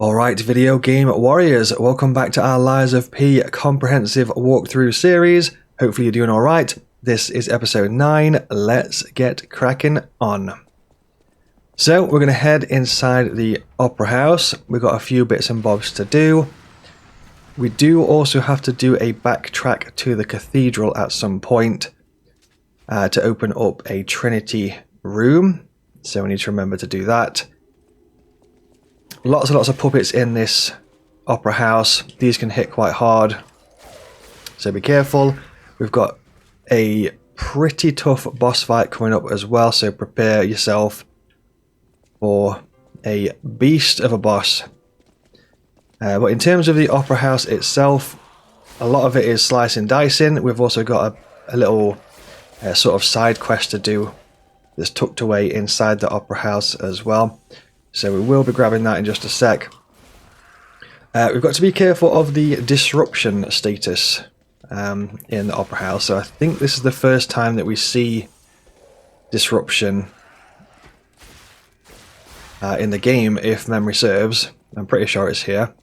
Alright, video game warriors, welcome back to our Lies of P comprehensive walkthrough series. Hopefully you're doing alright. This is episode 9, let's get cracking on. So we're going to head inside the opera house. We've got a few bits and bobs to do. We do also have to do a backtrack to the cathedral at some point to open up a Trinity room. So we need to remember to do that. Lots and lots of puppets in this opera house. These can hit quite hard, so be careful. We've got a pretty tough boss fight coming up as well, so prepare yourself for a beast of a boss. But in terms of the opera house itself, a lot of it is slice and dicing. We've also got a little sort of side quest to do that's tucked away inside the opera house as well. So we will be grabbing that in just a sec. We've got to be careful of the disruption status in the opera house. So I think this is the first time that we see disruption in the game, if memory serves. I'm pretty sure it's here.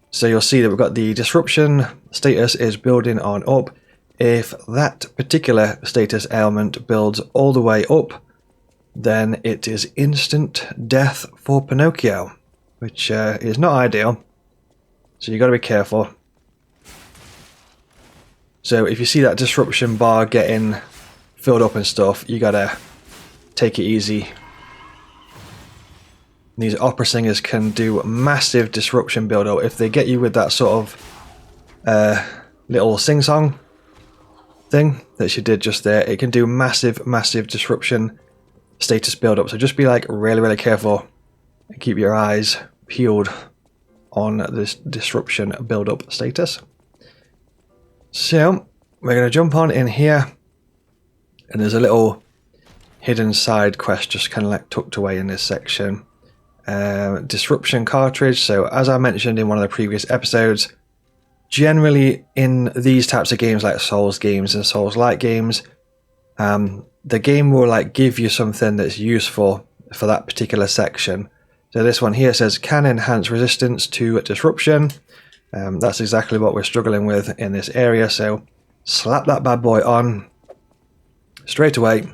So you'll see that we've got the disruption status is building on up. If that particular status ailment builds all the way up, then it is instant death for Pinocchio, which is not ideal. So you got to be careful. So if you see that disruption bar getting filled up and stuff, you got to take it easy. These opera singers can do massive disruption build up. If they get you with that sort of little sing-song thing that she did just there, it can do massive disruption status build up. So just be like really careful and keep your eyes peeled on this disruption build up status. So we're going to jump on in here, and there's a little hidden side quest just kind of like tucked away in this section. Disruption cartridge. So as I mentioned in one of the previous episodes, generally in these types of games like Souls games and Souls-like games, the game will like give you something that's useful for that particular section. So this one here says can enhance resistance to disruption. That's exactly what we're struggling with in this area. So slap that bad boy on straight away.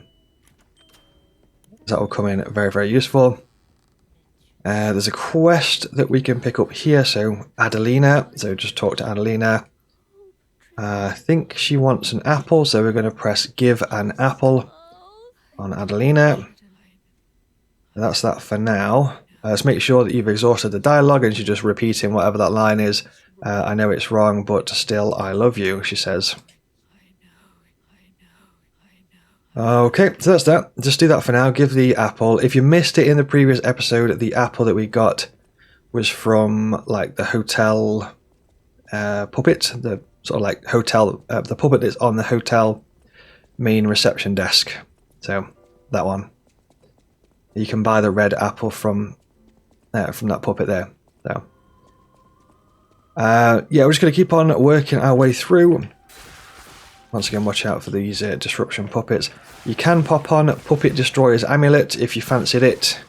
That will come in very useful. There's a quest that we can pick up here. So Adelina. So just talk to Adelina. I think she wants an apple, so we're going to press give an apple on Adelina. That's that for now. Let's make sure that you've exhausted the dialogue and she's just repeating whatever that line is. I know it's wrong, but still I love you, she says. Okay, so that's that. Just do that for now. Give the apple. If you missed it in the previous episode, the apple that we got was from like the hotel puppet, the sort of like hotel, the puppet that's on the hotel main reception desk. So that one. You can buy the red apple from that puppet there. So yeah, we're just going to keep on working our way through. Once again, watch out for these disruption puppets. You can pop on Puppet Destroyer's Amulet if you fancied it.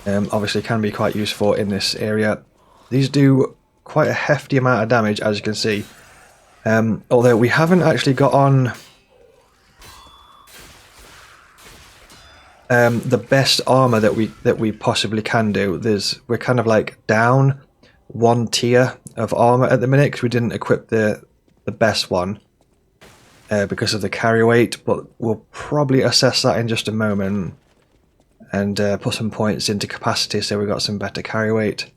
Obviously can be quite useful in this area. These do quite a hefty amount of damage, as you can see. Although we haven't actually got on the best armor that we possibly can do. We're kind of like down one tier of armor at the minute because we didn't equip the best one because of the carry weight, but we'll probably assess that in just a moment and put some points into capacity so we got some better carry weight.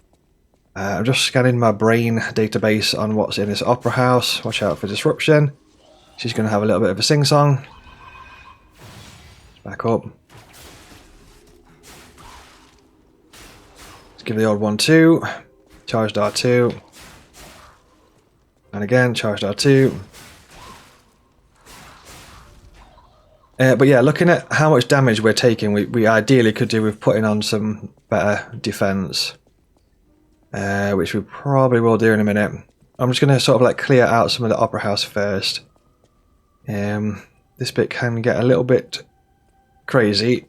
I'm just scanning my brain database on what's in this opera house. Watch out for disruption. She's going to have a little bit of a sing-song. Back up. Let's give the old 1-2. Charged R2. And again, charged R2. But yeah, looking at how much damage we're taking, we ideally could do with putting on some better defense. Which we probably will do in a minute. I'm just going to sort of like clear out some of the opera house first. This bit can get a little bit crazy.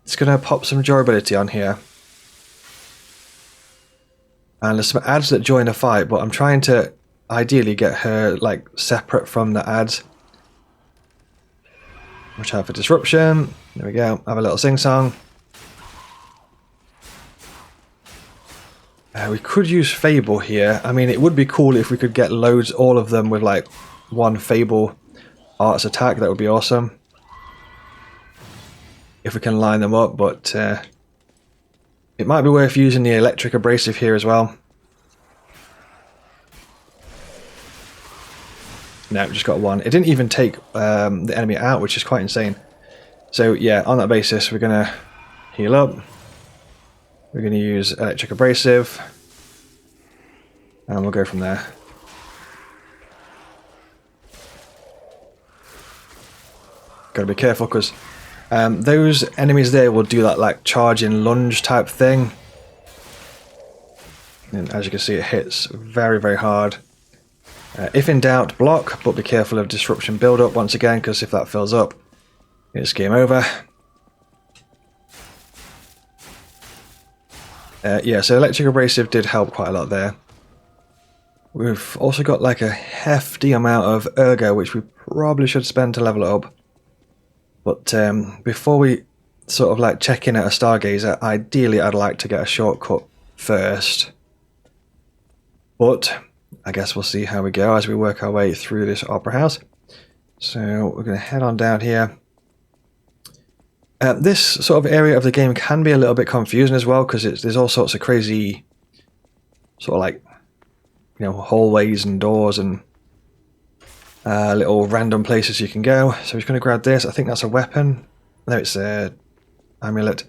So It's going to pop some durability on here. And there's some ads that join the fight, but I'm trying to ideally get her like separate from the ads. Watch out for disruption. There we go. Have a little sing-song. We could use Fable here. I mean, it would be cool if we could get loads, all of them with like one Fable arts attack. That would be awesome. If we can line them up, but it might be worth using the electric abrasive here as well. No, just got one. It didn't even take the enemy out, which is quite insane. So yeah, on that basis, we're going to heal up. We're going to use electric abrasive. And we'll go from there. Got to be careful because those enemies there will do that like charging lunge type thing. And as you can see, it hits very, very hard. If in doubt, block, but be careful of disruption build-up once again, because if that fills up, it's game over. Yeah, so electric abrasive did help quite a lot there. We've also got like a hefty amount of ergo, which we probably should spend to level it up. But before we sort of like check in at a stargazer, ideally I'd like to get a shortcut first. But I guess we'll see how we go as we work our way through this opera house. So we're going to head on down here. This sort of area of the game can be a little bit confusing as well, because there's all sorts of crazy sort of like, you know, hallways and doors and little random places you can go. So we're just going to grab this. I think that's a weapon. No, it's a amulet.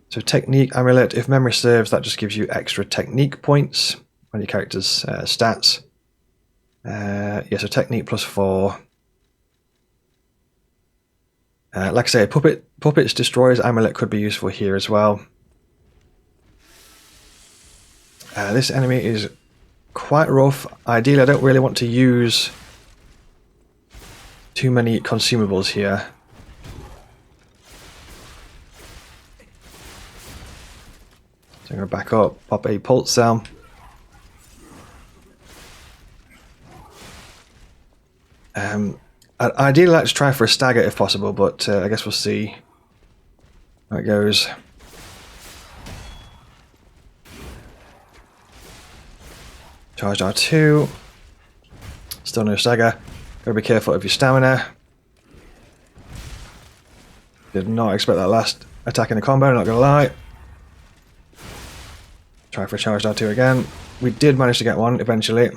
So technique amulet. If memory serves, that just gives you extra technique points on your character's stats. Yeah, so technique +4. Like I say, puppets destroys amulet could be useful here as well. This enemy is quite rough. Ideally, I don't really want to use too many consumables here. So I'm going to back up, pop a pulse cell. I'd ideally like to try for a stagger if possible, but I guess we'll see how it goes. Charged R2. Still no stagger. Gotta be careful of your stamina. Did not expect that last attack in the combo, not gonna lie. Try for a charged R2 again. We did manage to get one eventually.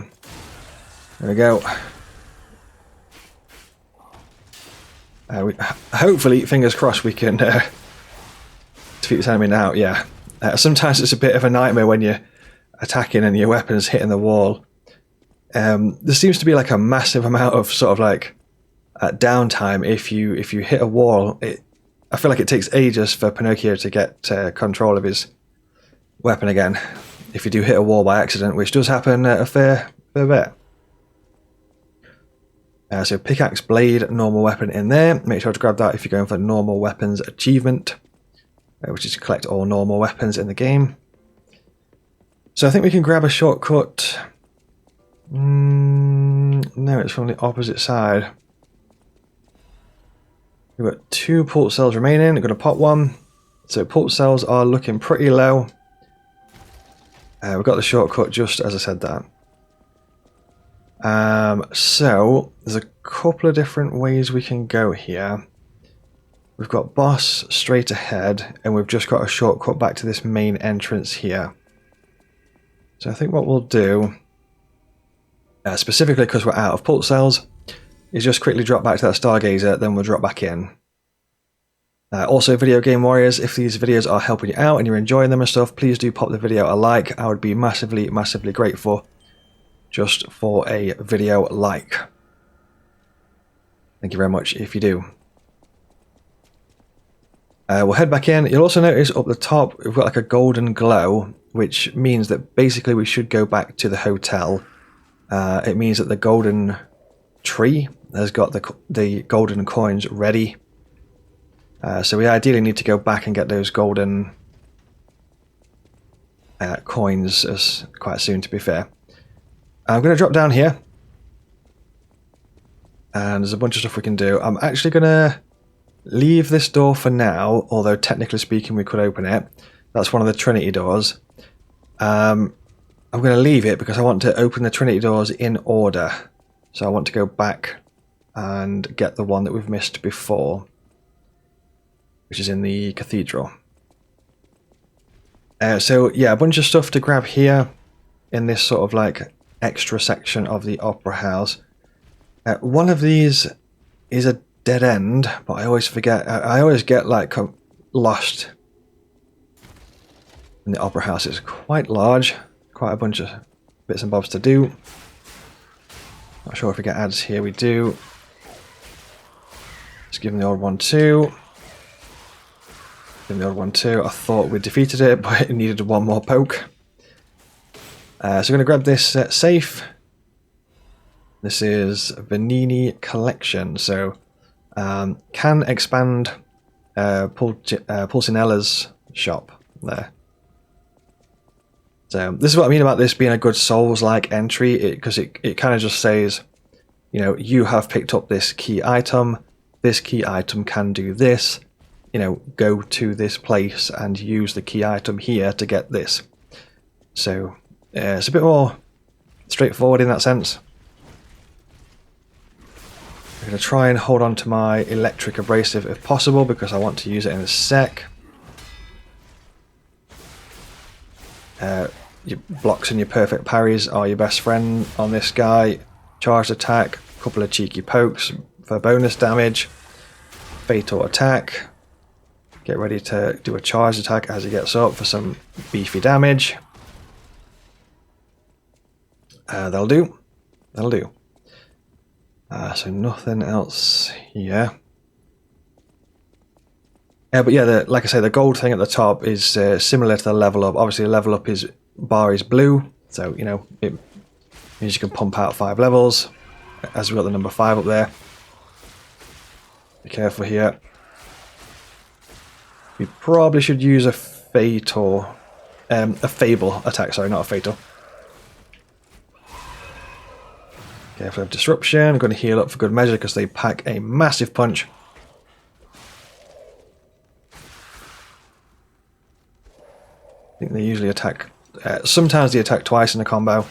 There we go. Hopefully, fingers crossed, we can defeat this enemy now. Yeah. Sometimes it's a bit of a nightmare when you're attacking and your weapon's hitting the wall. There seems to be like a massive amount of sort of like downtime if you hit a wall. I feel like it takes ages for Pinocchio to get control of his weapon again. If you do hit a wall by accident, which does happen a fair bit. So pickaxe, blade, normal weapon in there. Make sure to grab that if you're going for normal weapons achievement, which is to collect all normal weapons in the game. So I think we can grab a shortcut. No, it's from the opposite side. We've got 2 pulse cells remaining. I'm going to pop one. So pulse cells are looking pretty low. We've got the shortcut just as I said that. So there's a couple of different ways we can go here. We've got boss straight ahead, and we've just got a shortcut back to this main entrance here. So I think what we'll do, specifically because we're out of pulse cells, is just quickly drop back to that stargazer, then we'll drop back in. Also, video game warriors, if these videos are helping you out and you're enjoying them and stuff, please do pop the video a like. I would be massively grateful just for a video like. Thank you very much if you do. We'll head back in. You'll also notice up the top we've got like a golden glow, which means that basically we should go back to the hotel. It means that the golden tree has got the golden coins ready. So we ideally need to go back and get those golden coins as quite soon, to be fair. I'm going to drop down here. And there's a bunch of stuff we can do. I'm actually going to leave this door for now, although technically speaking we could open it. That's one of the Trinity doors. I'm going to leave it because I want to open the Trinity doors in order. So I want to go back and get the one that we've missed before, which is in the cathedral. So yeah, a bunch of stuff to grab here in this sort of like extra section of the opera house. One of these is a dead end, but I always forget. I always get like lost. And the opera house is quite large, quite a bunch of bits and bobs to do. Not sure if we get ads here. We do. Let's give them the old one too. Give them the old one too. I thought we defeated it, but it needed one more poke. So we're going to grab this safe. This is Vanini Collection, so can expand Pulcinella's shop there. So this is what I mean about this being a good Souls-like entry, because it kind of just says, you know, you have picked up this key item. This key item can do this. You know, go to this place and use the key item here to get this. So it's a bit more straightforward in that sense. I'm going to try and hold on to my electric abrasive if possible, because I want to use it in a sec. Your blocks and your perfect parries are your best friend on this guy. Charged attack, a couple of cheeky pokes for bonus damage. Fatal attack. Get ready to do a charged attack as he gets up for some beefy damage. That'll do. That'll do. So nothing else here. But yeah, like I say, the gold thing at the top is similar to the level up. Obviously, the level up bar is blue, so you know it means you can pump out 5 levels. As we've got the number 5 up there. Be careful here. We probably should use a fable attack. Sorry, not a fatal. Careful of disruption. I'm going to heal up for good measure because they pack a massive punch. I think they usually attack. Sometimes they attack twice in a combo.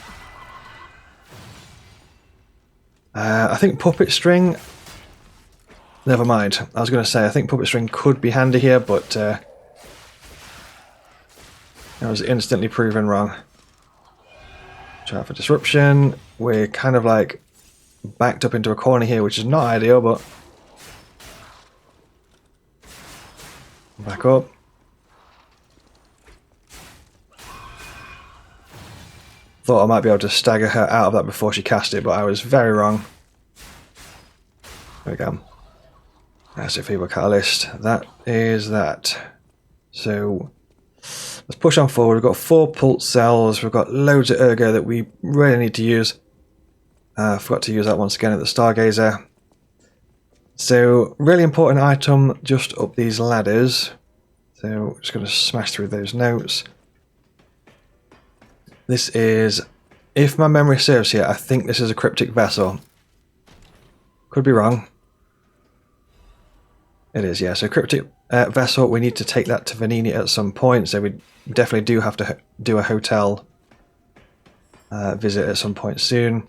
I think puppet string. Never mind. I was going to say I think puppet string could be handy here, but I was instantly proven wrong. Try for disruption. We're kind of like backed up into a corner here, which is not ideal, but back up. Thought I might be able to stagger her out of that before she cast it, but I was very wrong. There we go. That's a feeble catalyst. That is that. So let's push on forward. We've got 4 pulse cells. We've got loads of ergo that we really need to use. I forgot to use that once again at the Stargazer. So really important item just up these ladders. So just going to smash through those notes. This is, if my memory serves here, I think this is a cryptic vessel. Could be wrong. It is, yeah. So cryptic vessel, we need to take that to Vanini at some point. So we definitely do have to do a hotel visit at some point soon.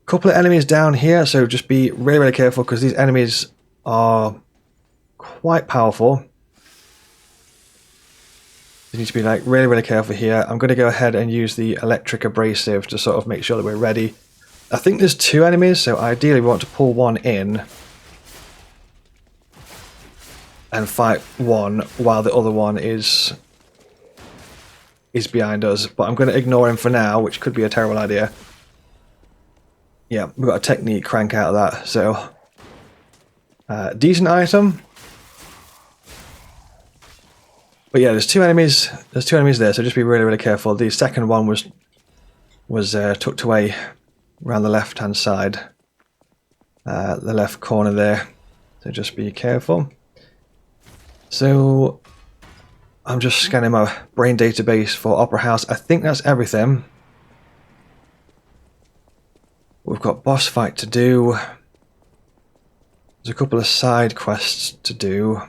Couple of enemies down here, so just be really, really careful because these enemies are quite powerful. You need to be like really, really careful here. I'm going to go ahead and use the electric abrasive to sort of make sure that we're ready. I think there's 2 enemies, so ideally we want to pull one in and fight one while the other one is behind us. But I'm going to ignore him for now, which could be a terrible idea. Yeah, we've got a technique crank out of that, so decent item. But yeah, there's 2 enemies. There's 2 enemies there, so just be really, really careful. The second one was tucked away around the left-hand side, the left corner there. So just be careful. So I'm just scanning my brain database for Opera House. I think that's everything. We've got boss fight to do. There's a couple of side quests to do.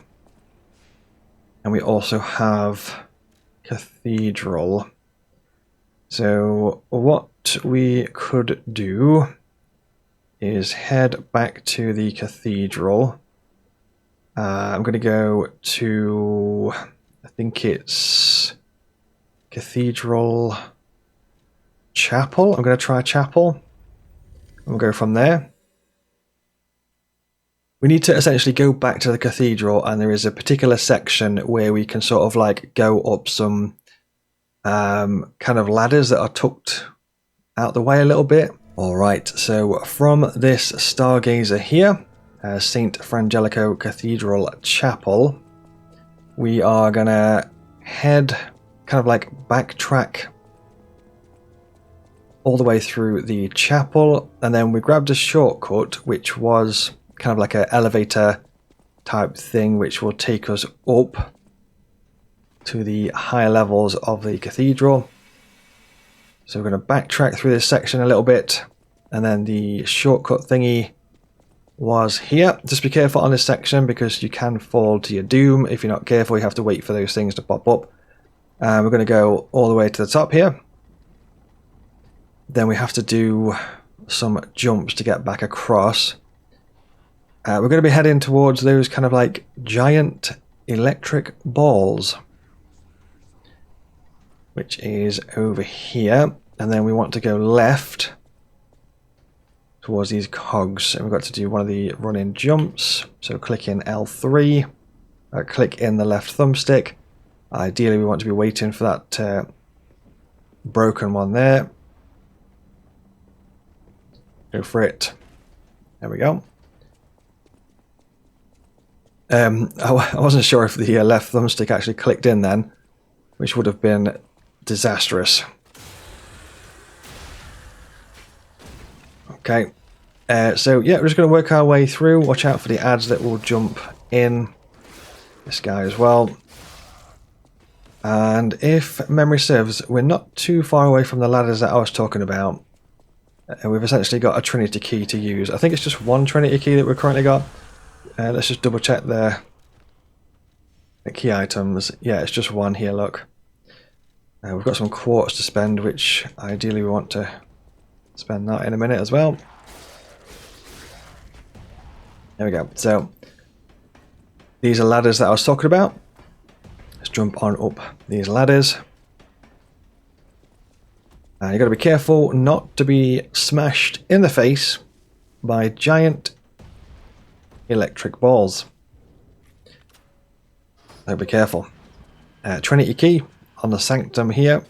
And we also have Cathedral. So what we could do is head back to the Cathedral. I'm going to go to, I think it's Cathedral Chapel. I'm going to try Chapel. And we'll go from there. We need to essentially go back to the Cathedral, and there is a particular section where we can sort of like go up some kind of ladders that are tucked out the way a little bit. Alright, so from this Stargazer here, St. Frangelico Cathedral Chapel, we are gonna head, kind of like backtrack all the way through the chapel, and then we grabbed a shortcut which was kind of like an elevator type thing which will take us up to the higher levels of the cathedral. So we're going to backtrack through this section a little bit, and then the shortcut thingy was here. Just be careful on this section because you can fall to your doom. If you're not careful, you have to wait for those things to pop up. We're going to go all the way to the top here. Then we have to do some jumps to get back across. We're going to be heading towards those kind of like giant electric balls, which is over here. And then we want to go left towards these cogs, and we've got to do one of the running jumps. So click in L3, click in the left thumbstick. Ideally we want to be waiting for that broken one there. Go for it. There we go. I wasn't sure if the left thumbstick actually clicked in then, which would have been disastrous. Okay, so yeah, we're just going to work our way through. Watch out for the ads that will jump in. This guy as well. And if memory serves, we're not too far away from the ladders that I was talking about. And we've essentially got a Trinity key to use. I think it's just one Trinity key that we've currently got. Let's just double check the key items. Yeah, it's just one here, look. We've got some quartz to spend, which ideally we want to spend that in a minute as well. There we go. So these are ladders that I was talking about. Let's jump on up these ladders. And you've got to be careful not to be smashed in the face by giant electric balls. So be careful. Trinity key on the sanctum here.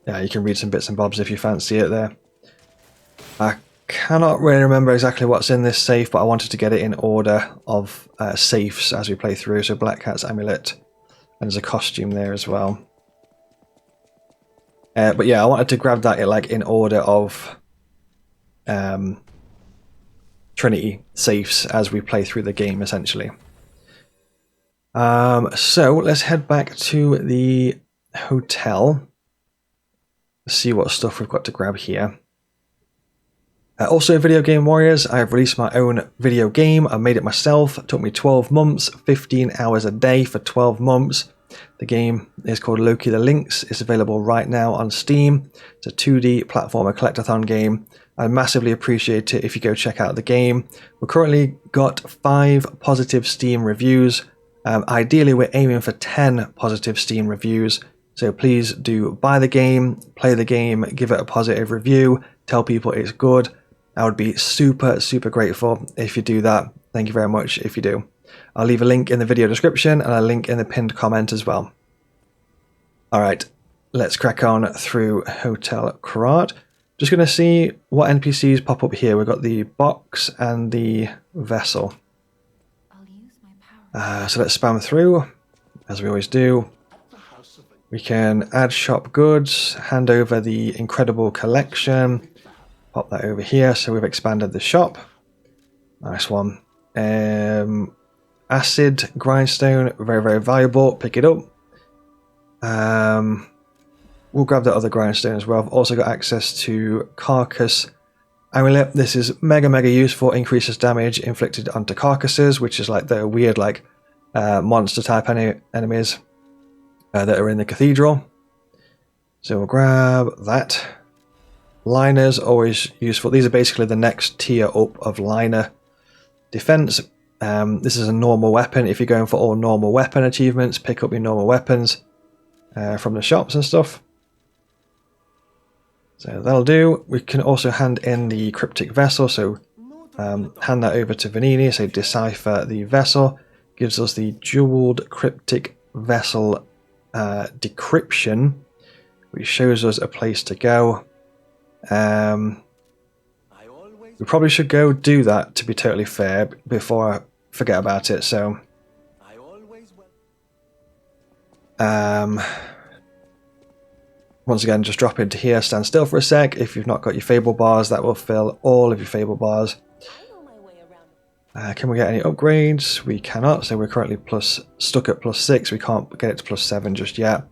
Yeah, you can read some bits and bobs if you fancy it there. I cannot really remember exactly what's in this safe, but I wanted to get it in order of safes as we play through. So Black Cat's amulet, and there's a costume there as well. But yeah, I wanted to grab that like in order of Trinity safes as we play through the game, essentially. So let's head back to the hotel. See what stuff we've got to grab here. Also, Video Game Warriors, I have released my own video game. I made it myself. It took me 12 months, 15 hours a day for 12 months. The game is called Loki the Lynx. It's available right now on Steam. It's a 2D platformer collectathon game. I massively appreciate it if you go check out the game. We've currently got 5 positive Steam reviews. Ideally, we're aiming for 10 positive Steam reviews. So please do buy the game, play the game, give it a positive review, tell people it's good. I would be super, super grateful if you do that. Thank you very much if you do. I'll leave a link in the video description and a link in the pinned comment as well. Alright, let's crack on through Hotel Quartz. Just going to see what NPCs pop up here. We've got the box and the vessel. So let's spam through, as we always do. We can add shop goods, hand over the incredible collection, pop that over here. So we've expanded the shop. Nice one. Acid grindstone, very, very valuable. Pick it up. We'll grab that other grindstone as well. I've also got access to carcass amulet. This is mega, mega useful. Increases damage inflicted onto carcasses, which is like the weird like monster type enemies that are in the cathedral. So we'll grab that. Liners, always useful. These are basically the next tier up of liner defense. This is a normal weapon. If you're going for all normal weapon achievements, pick up your normal weapons from the shops and stuff. So that'll do. We can also hand in the cryptic vessel. So hand that over to Vanini. So decipher the vessel. Gives us the jeweled cryptic vessel decryption, which shows us a place to go. We probably should go do that, to be totally fair, before I forget about it. So once again, just drop into here, stand still for a sec. If you've not got your fable bars, that will fill all of your fable bars. Can we get any upgrades? We cannot, so we're currently stuck at +6. We can't get it to +7 just yet.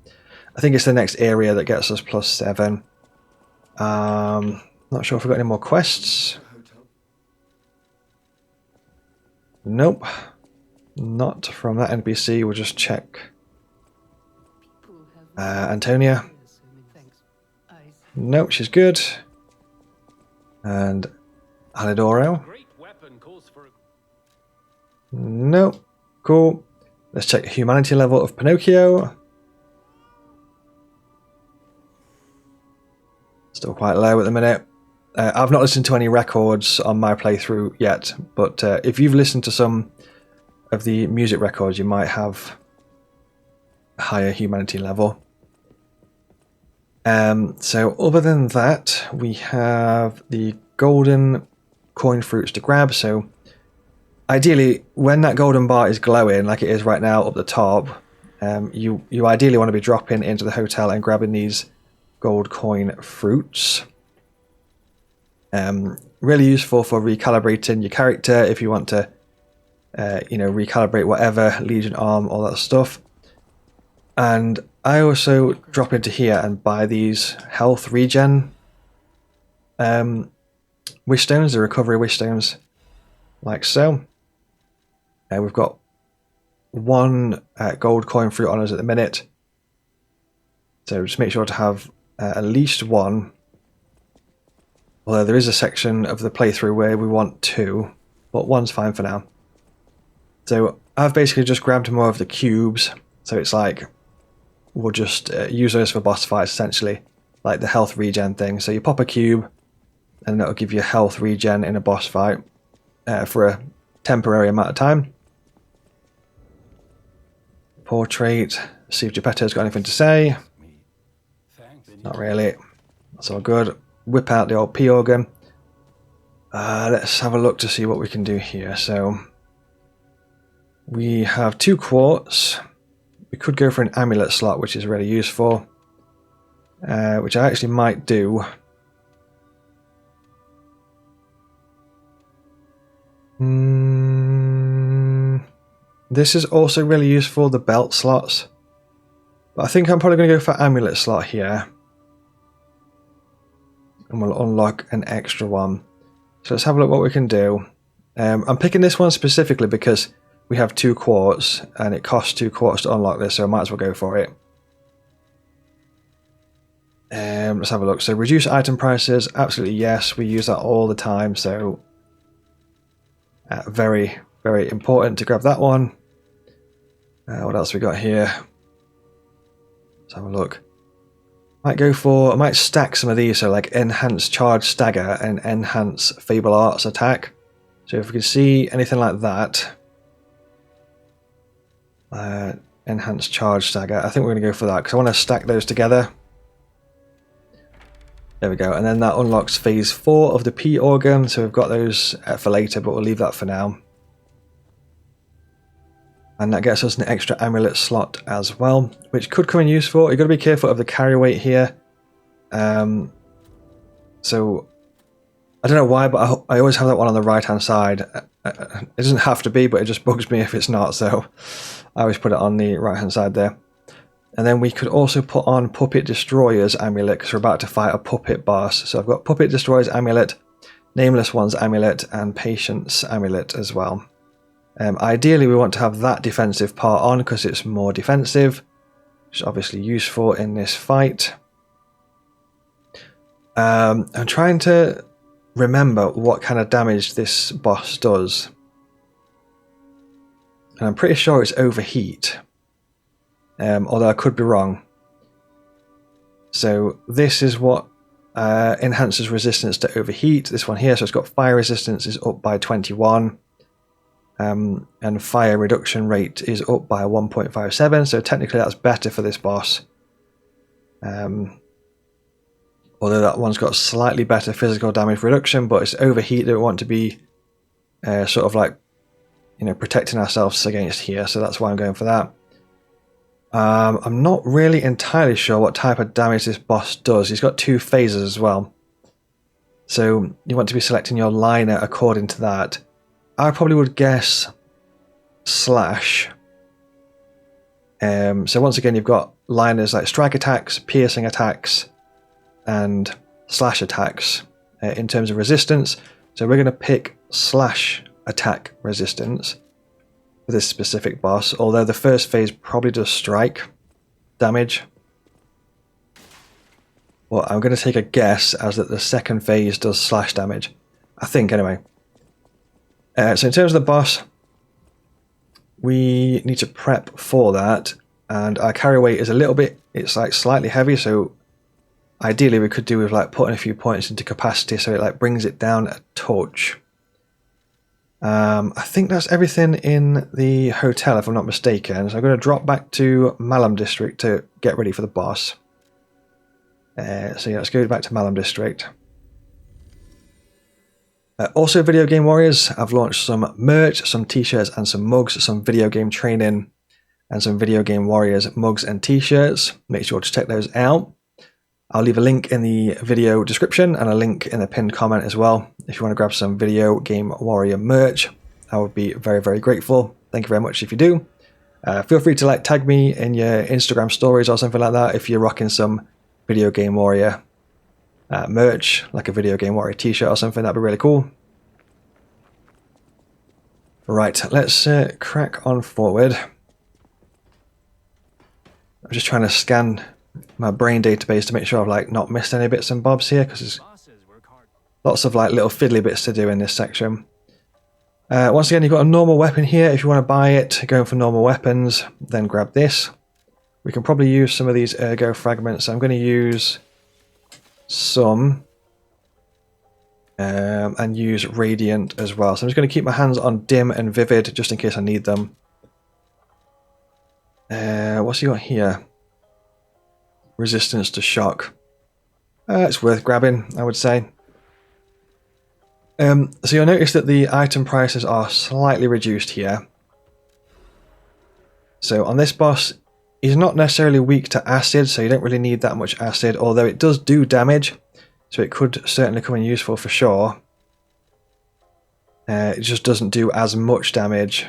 I think it's the next area that gets us +7. Not sure if we've got any more quests. Nope. Not from that NPC. We'll just check. Antonia. Nope, she's good. And Alidoro. Nope. Cool. Let's check the humanity level of Pinocchio. Still quite low at the minute. I've not listened to any records on my playthrough yet, but if you've listened to some of the music records, you might have a higher humanity level. So other than that, we have the golden coin fruits to grab. So ideally, when that golden bar is glowing, like it is right now up the top, you ideally want to be dropping into the hotel and grabbing these gold coin fruits. Really useful for recalibrating your character if you want to, recalibrate whatever, Legion arm, all that stuff. And I also drop into here and buy these health regen wish stones, the recovery wish stones, like so. We've got one gold coin fruit on us at the minute, so just make sure to have at least one. Although there is a section of the playthrough where we want 2, but 1's fine for now. So I've basically just grabbed more of the cubes, so it's like we'll just use those for boss fights essentially, like the health regen thing. So you pop a cube and that'll give you health regen in a boss fight for a temporary amount of time. Portrait, see if Geppetto's got anything to say. Not really. That's all good. Whip out the old P organ. Let's have a look to see what we can do here. So we have 2 quartz. We could go for an amulet slot, which is really useful, which I actually might do. This is also really useful, the belt slots, but I think I'm probably going to go for amulet slot here, and we'll unlock an extra one. So let's have a look what we can do. I'm picking this one specifically because we have 2 quartz and it costs 2 quartz to unlock this, so I might as well go for it. Let's have a look. So reduce item prices, absolutely yes, we use that all the time, so very, very important to grab that one. What else we got here? Let's have a look. I might stack some of these, so like enhance charge stagger and enhance fable arts attack. So if we can see anything like that, enhance charge stagger, I think we're going to go for that because I want to stack those together. There we go, and then that unlocks phase 4 of the P organ, so we've got those for later, but we'll leave that for now. And that gets us an extra amulet slot as well, which could come in useful. You've got to be careful of the carry weight here. So I don't know why, but I always have that one on the right hand side. It doesn't have to be, but it just bugs me if it's not, so I always put it on the right hand side there. And then we could also put on Puppet Destroyer's amulet, because we're about to fight a puppet boss. So I've got Puppet Destroyer's amulet, Nameless One's amulet, and Patience amulet as well. Ideally we want to have that defensive part on because it's more defensive, which is obviously useful in this fight. I'm trying to remember what kind of damage this boss does, and I'm pretty sure it's overheat, although I could be wrong. So this is what enhances resistance to overheat, this one here. So it's got fire resistance is up by 21, and fire reduction rate is up by 1.57, so technically that's better for this boss. Although that one's got slightly better physical damage reduction, but it's overheat that we want to be sort of like, you know, protecting ourselves against here, so that's why I'm going for that. I'm not really entirely sure what type of damage this boss does. He's got 2 phases as well, so you want to be selecting your liner according to that. I probably would guess slash. So once again, you've got liners like strike attacks, piercing attacks, and slash attacks in terms of resistance. So we're going to pick slash attack resistance for this specific boss, although the first phase probably does strike damage. Well, I'm going to take a guess as that the second phase does slash damage, I think anyway. So in terms of the boss, we need to prep for that, and our carry weight is a little bit, it's like slightly heavy, so ideally we could do with like putting a few points into capacity so it like brings it down a touch. I think that's everything in the hotel if I'm not mistaken, so I'm going to drop back to Malum District to get ready for the boss. So yeah, let's go back to Malum District. Also, Video Game Warriors, I've launched some merch, some t-shirts and some mugs, some video game training and some Video Game Warriors mugs and t-shirts. Make sure to check those out. I'll leave a link in the video description and a link in the pinned comment as well. If you want to grab some Video Game Warrior merch, I would be very, very grateful. Thank you very much if you do. Feel free to like tag me in your Instagram stories or something like that if you're rocking some Video Game Warrior merch, like a Video Game Warrior t-shirt or something. That'd be really cool. Right, let's crack on forward. I'm just trying to scan my brain database to make sure I've like not missed any bits and bobs here, because there's lots of like little fiddly bits to do in this section. Once again, you've got a normal weapon here. If you want to buy it, going for normal weapons, then grab this. We can probably use some of these ergo fragments. I'm going to use some and use radiant as well. So I'm just going to keep my hands on dim and vivid just in case I need them. What's he got here? Resistance to shock. It's worth grabbing, I would say. So you'll notice that the item prices are slightly reduced here. So on this boss, he's not necessarily weak to acid, so you don't really need that much acid, although it does do damage, so it could certainly come in useful for sure. It just doesn't do as much damage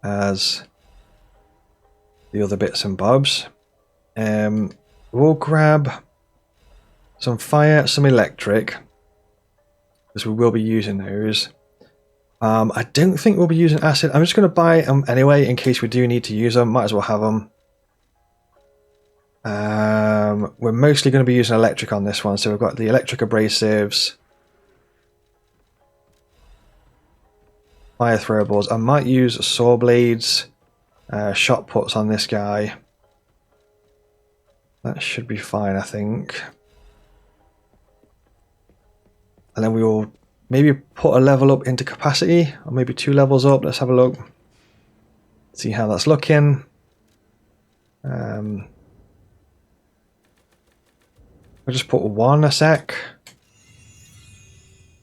as the other bits and bobs. We'll grab some fire, some electric, because we will be using those. I don't think we'll be using acid. I'm just going to buy them anyway in case we do need to use them. Might as well have them. We're mostly going to be using electric on this one, so we've got the electric abrasives, fire throwables. I might use saw blades, shot puts on this guy. That should be fine, I think. And then we will maybe put a level up into capacity, or maybe 2 levels up. Let's have a look. See how that's looking. I'll just put 1 a sec.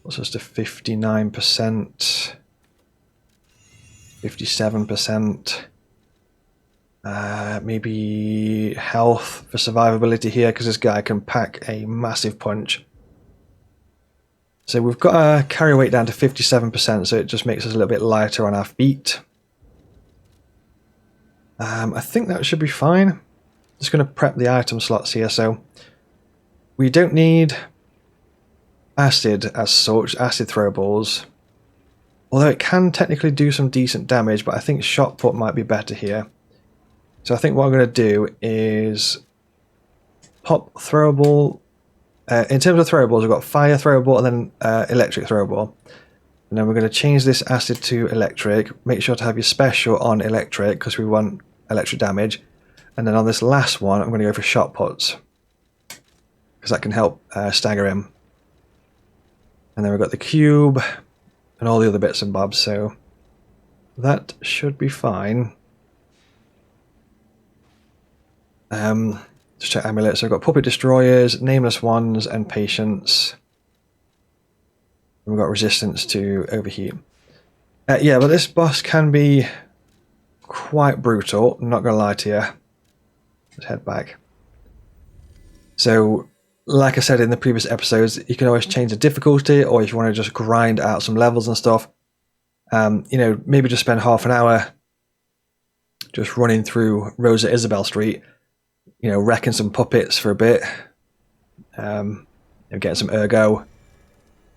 What's us to 59%, 57%. Maybe health for survivability here, because this guy can pack a massive punch. So we've got our carry weight down to 57%, so it just makes us a little bit lighter on our feet. I think that should be fine. Just going to prep the item slots here. So we don't need acid as such, acid throwables. Although it can technically do some decent damage, but I think shot put might be better here. So I think what I'm going to do is pop throwable. In terms of throwables, we've got fire throwable and then electric throwable. And then we're going to change this acid to electric. Make sure to have your special on electric because we want electric damage. And then on this last one, I'm going to go for shot puts because that can help stagger him. And then we've got the cube and all the other bits and bobs, so that should be fine. Just check amulets. So I've got puppet destroyers, nameless ones, and patience. And we've got resistance to overheat. Yeah, but this boss can be quite brutal. I'm not going to lie to you. Let's head back. So, like I said in the previous episodes, you can always change the difficulty, or if you want to just grind out some levels and stuff, you know, maybe just spend half an hour just running through Rosa Isabel Street, you know, wrecking some puppets for a bit, you know, getting some ergo,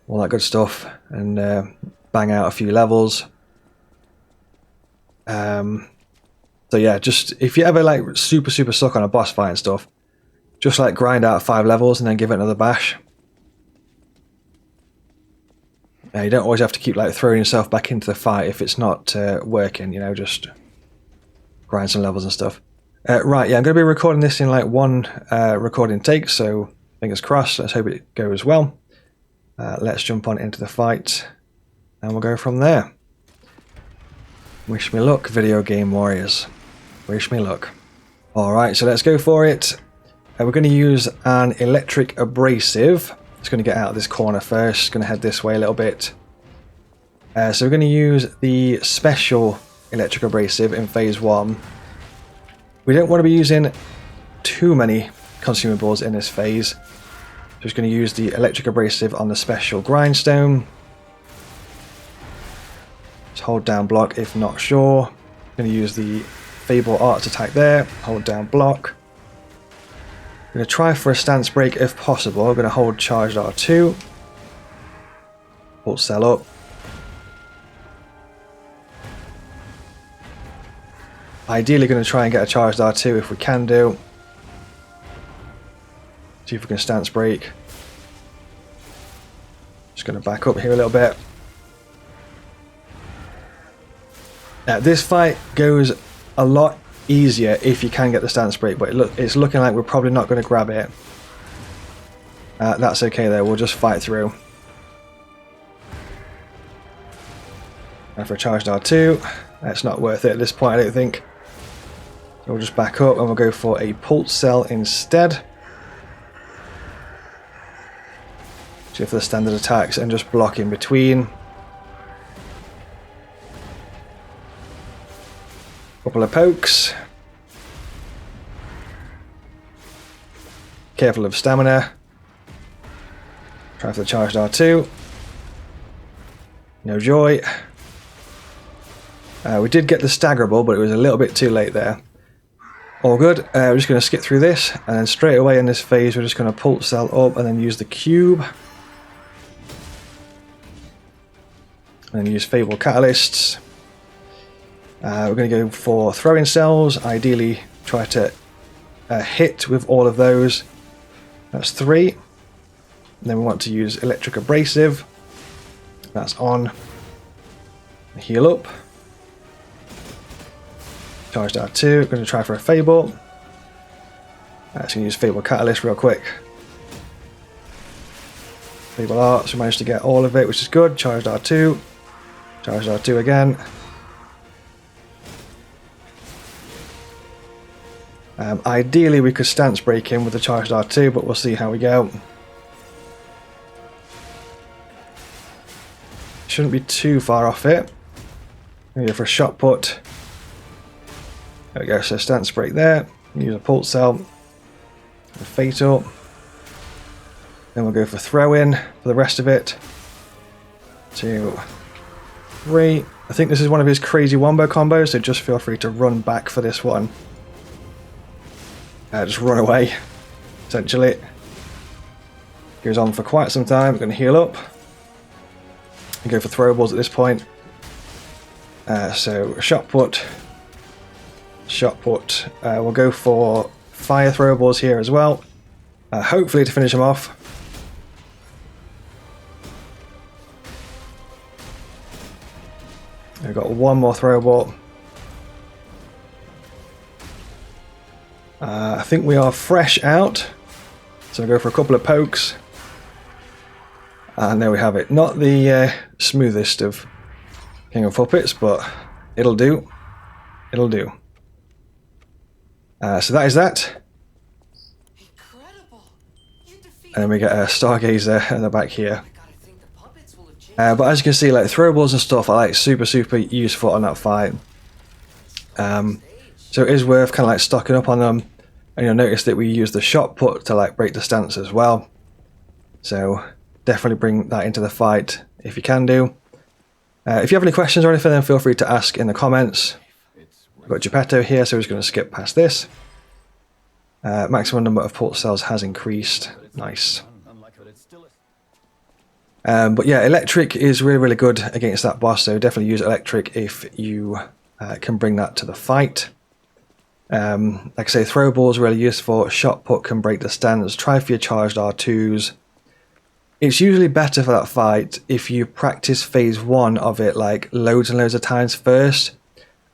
all that good stuff, and bang out a few levels. So yeah, just if you ever like super suck on a boss fight and stuff, just like grind out 5 levels and then give it another bash. You don't always have to keep like throwing yourself back into the fight if it's not working, you know, just grind some levels and stuff. Right, yeah, I'm going to be recording this in like one recording take, so fingers crossed, let's hope it goes well. Let's jump on into the fight and we'll go from there. Wish me luck, video game warriors. Wish me luck. Alright, so let's go for it. We're going to use an electric abrasive. It's going to get out of this corner first. Going to head this way a little bit. So we're going to use the special electric abrasive in phase 1. We don't want to be using too many consumables in this phase. Just going to use the electric abrasive on the special grindstone. Just hold down block if not sure. Going to use the Fable Arts attack there. Hold down block. I'm going to try for a stance break if possible. I'm going to hold charged R2. Hold cell up. Ideally going to try and get a charged R2 if we can do. See if we can stance break. Just going to back up here a little bit. This fight goes a lot easier if you can get the stance break, but it's looking like we're probably not going to grab it. That's okay though, we'll just fight through. And for a charged R2, that's not worth it at this point, I don't think. So we'll just back up and we'll go for a pulse cell instead. So for the standard attacks and just block in between. Couple of pokes. Careful of stamina. Try for the charged R2. No joy. We did get the staggerable, but it was a little bit too late there. All good. We're just going to skip through this, and then straight away in this phase we're just going to pulse cell up and then use the cube. And then use Fable Catalysts. We're going to go for throwing cells, ideally try to hit with all of those. That's 3. And then we want to use electric abrasive. That's on. Heal up. Charged R2, we're going to try for a Fable. Let's use Fable Catalyst real quick. Fable Arts, we managed to get all of it, which is good. Charged R2. Charged R2 again. Ideally we could stance break him with the charged R2, but we'll see how we go. Shouldn't be too far off it. Go for a shot put. There we go, so stance break there. Use a pulse cell. A fatal. Then we'll go for throw in for the rest of it. 2, 3. I think this is one of his crazy wombo combos, so just feel free to run back for this one. Just run away, essentially. Goes on for quite some time. I'm going to heal up and go for throwables at this point. So shot put. We'll go for fire throwables here as well. Hopefully to finish him off. We've got one more throwable. I think we are fresh out. So we'll go for a couple of pokes. And there we have it. Not the smoothest of King of Puppets, but it'll do. It'll do. So that is that. And then we get a Stargazer in the back here. But as you can see, like throwables and stuff are like super useful on that fight. So it is worth kind of like stocking up on them. And you'll notice that we use the shot put to like break the stance as well. So definitely bring that into the fight if you can do. If you have any questions or anything, then feel free to ask in the comments. We've got Geppetto here, so we're just going to skip past this. Maximum number of pulse cells has increased. Nice. But yeah, electric is really good against that boss, so definitely use electric if you can bring that to the fight. Like I say, throwables are really useful. Shot put can break the stance. Try for your charged R2s. It's usually better for that fight if you practice phase 1 of it like loads and loads of times first,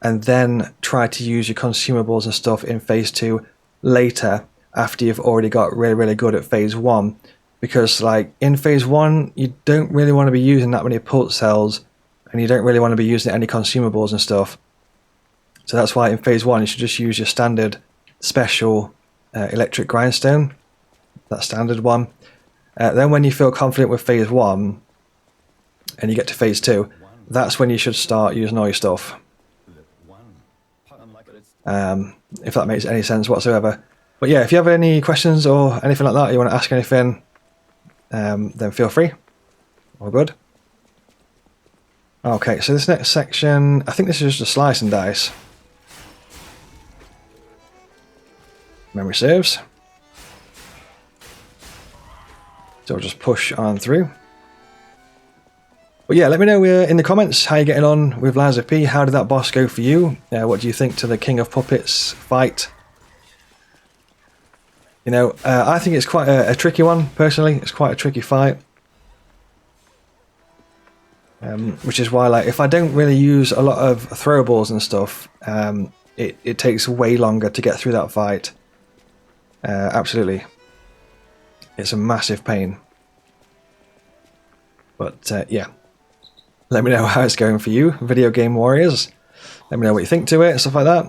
and then try to use your consumables and stuff in phase 2 later after you've already got really good at phase 1. Because like in phase 1 you don't really want to be using that many pulse cells, and you don't really want to be using any consumables and stuff. So that's why in phase 1 you should just use your standard special electric grindstone, that standard one. Then when you feel confident with phase 1 and you get to phase 2, that's when you should start using all your stuff. If that makes any sense whatsoever. But yeah, if you have any questions or anything like that, you want to ask anything, then feel free. All good. Okay, so this next section, I think this is just a slice and dice. Memory serves. So we'll just push on through. But yeah, let me know in the comments how you're getting on with Lies of P. How did that boss go for you? What do you think to the King of Puppets fight? You know, I think it's quite a tricky one, personally. It's quite a tricky fight. Which is why, like, if I don't really use a lot of throwables and stuff, it takes way longer to get through that fight. Absolutely. It's a massive pain. But yeah, let me know how it's going for you, Video Game Warriors. Let me know what you think to it and stuff like that.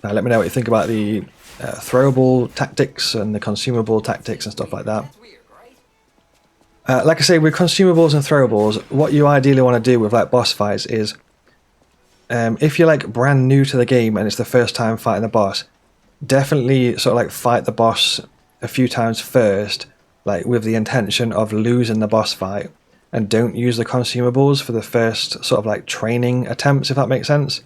Let me know what you think about the throwable tactics and the consumable tactics and stuff like that. Like I say, with consumables and throwables, what you ideally want to do with like boss fights is, if you're like brand new to the game and it's the first time fighting the boss, definitely sort of like fight the boss a few times first, like with the intention of losing the boss fight, and don't use the consumables for the first sort of like training attempts, if that makes sense.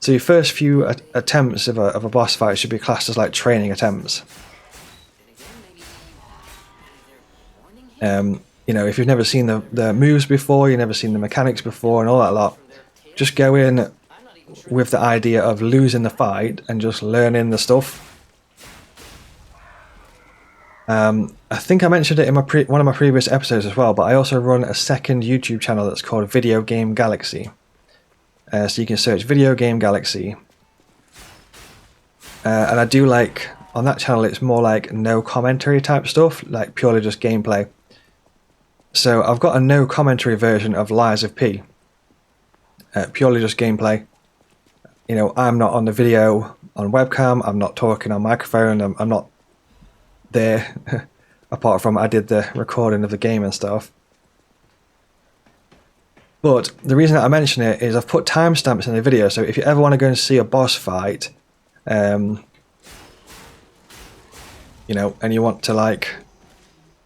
So your first few attempts of a boss fight should be classed as like training attempts. You know, if you've never seen the moves before, you've never seen the mechanics before and all that lot, just go in with the idea of losing the fight and just learning the stuff. I think I mentioned it in one of my previous episodes as well, but I also run a second YouTube channel that's called Video Game Galaxy. So you can search Video Game Galaxy. And I do like, on that channel it's more like no commentary type stuff, like purely just gameplay. So I've got a no commentary version of Lies of P. Purely just gameplay. You know, I'm not on the video on webcam, I'm not talking on microphone, I'm not there, apart from I did the recording of the game and stuff. But the reason that I mention it is I've put timestamps in the video, so if you ever want to go and see a boss fight, you know, and you want to like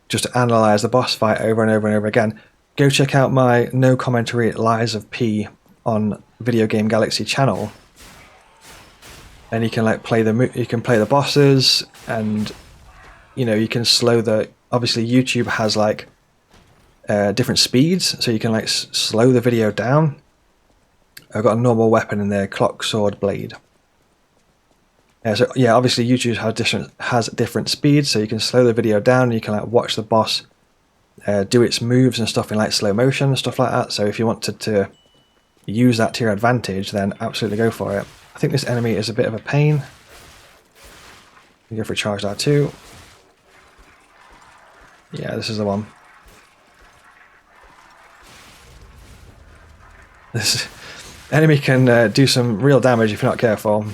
just analyze the boss fight over and over and over again, go check out my No Commentary Lies of P on Video Game Galaxy channel, and you can like play the bosses, and you can slow the. Obviously, YouTube has like different speeds, so you can like slow the video down. I've got a normal weapon in there, clock sword blade. So yeah, obviously YouTube has different speeds, so you can slow the video down, and you can like watch the boss do its moves and stuff in like slow motion and stuff like that. So if you wanted to use that to your advantage, then absolutely go for it. I think this enemy is a bit of a pain. You go for a charge there too. Yeah, this is the one. This enemy can do some real damage if you're not careful.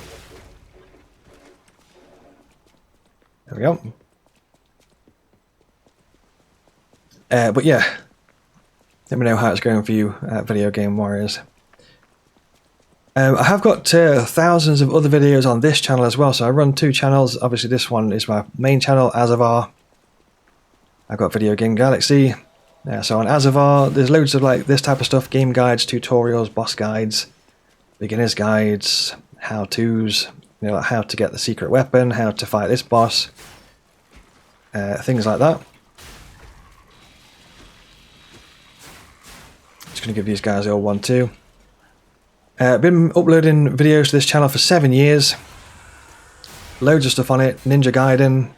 There we go. But yeah, let me know how it's going for you, video game warriors. I have got thousands of other videos on this channel as well, so I run 2 channels. Obviously this one is my main channel, Azzavhar. I've got Video Game Galaxy. So on Azzavhar, there's loads of like this type of stuff: game guides, tutorials, boss guides, beginner's guides, how-tos, like how to get the secret weapon, how to fight this boss, things like that. Just going to give these guys the old 1-2. Been uploading videos to this channel for 7 years. Loads of stuff on it. Ninja Gaiden.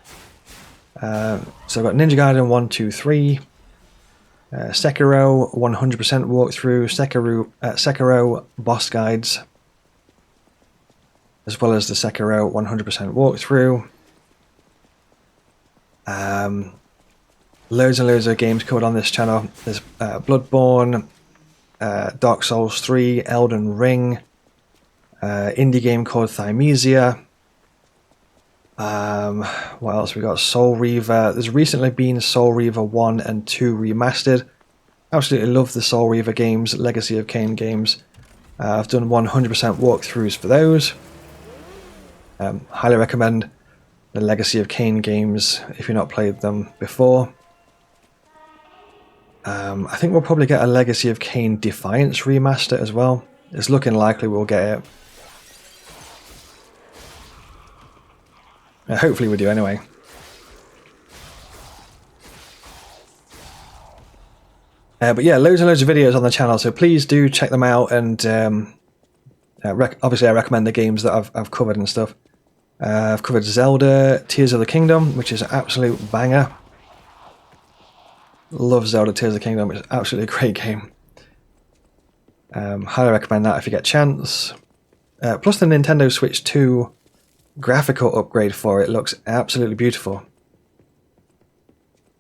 So I've got Ninja Gaiden 1, 2, 3. Sekiro 100% walkthrough. Sekiro boss guides. As well as the Sekiro 100% walkthrough. Loads and loads of games covered on this channel. There's Bloodborne, Dark Souls 3, Elden Ring, indie game called Thymesia. What else we got? Soul Reaver. There's recently been Soul Reaver 1 and 2 remastered. Absolutely love the Soul Reaver games, Legacy of Kain games. I've done 100% walkthroughs for those. Highly recommend the Legacy of Kain games if you've not played them before. I think we'll probably get a Legacy of Kain Defiance remaster as well. It's looking likely we'll get it. Hopefully we do anyway. But yeah, loads and loads of videos on the channel, so please do check them out. And obviously I recommend the games that I've covered and stuff. I've covered Zelda Tears of the Kingdom, which is an absolute banger. Love Zelda Tears of the Kingdom. It's absolutely a great game. Highly recommend that if you get a chance. Plus the Nintendo Switch 2 graphical upgrade for it looks absolutely beautiful.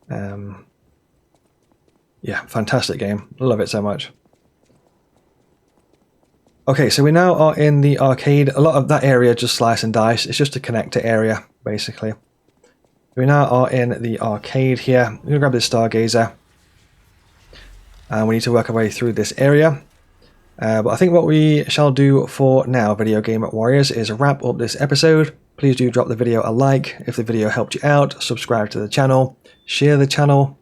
Yeah, fantastic game. Love it so much. Okay, so we now are in the arcade. A lot of that area just slice and dice. It's just a connector area, basically. We now are in the arcade here. I'm going to grab this Stargazer. And we need to work our way through this area. But I think what we shall do for now, Video Game Warriors, is wrap up this episode. Please do drop the video a like if the video helped you out. Subscribe to the channel. Share the channel.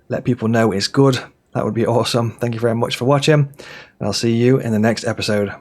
Let people know it's good. That would be awesome. Thank you very much for watching. And I'll see you in the next episode.